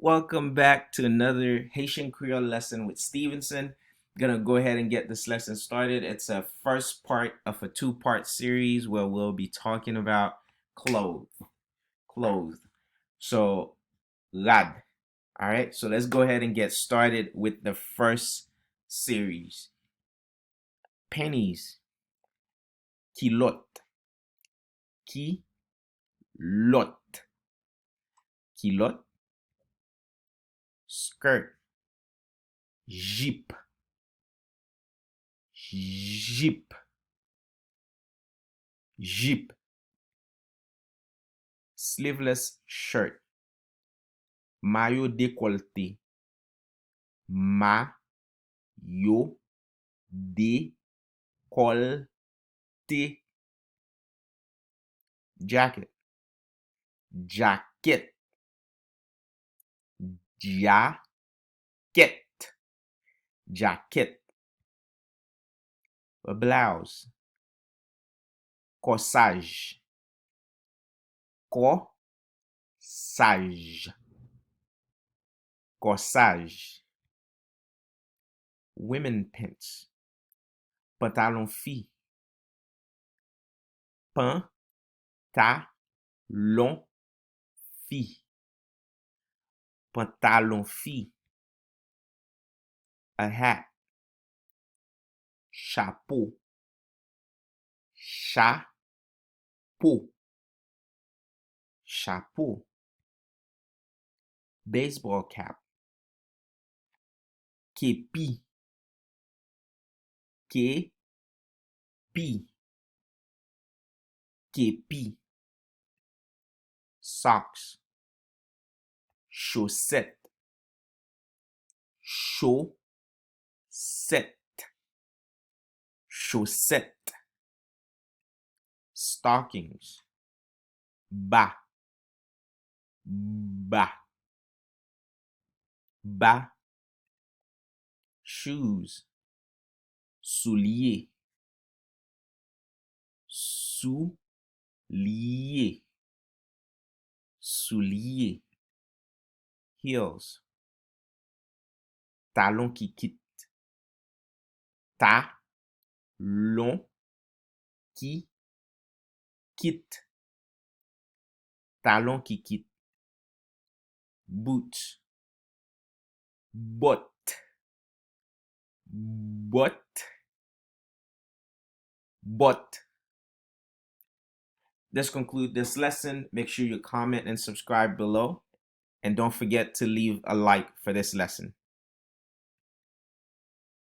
Welcome back to another Haitian Creole lesson with Stevenson. Gonna go ahead and get this lesson started. It's a first part of a two-part series where we'll be talking about clothes. So, lad. All right, so let's go ahead and get started with the first series. Pennies. Kilot. Kilot. Kilot. Skirt. Jeep. Jeep. Jeep. Sleeveless shirt. Maillot décolleté. Maillot décolleté. Jacket. Jacket. Jacket. Jacket. A blouse. Corsage. Corsage. Corsage. Women pants. Pantalon fille. Pantalon fille. Pantalon fille. A hat. Chapeau. Chapeau. Chapeau. Baseball cap. Képi. Képi. Képi. Socks. Chaussette. Chaussette. Chaussette. Stockings. Bas. Bas. Bas. Shoes. Soulier. Soulier. Soulier. Heels. Talon qui quitte. Talon qui quitte. Talon qui quitte. Boots. Botte. Botte. Botte. This concludes this lesson. Make sure you comment and subscribe below. And don't forget to leave a like for this lesson.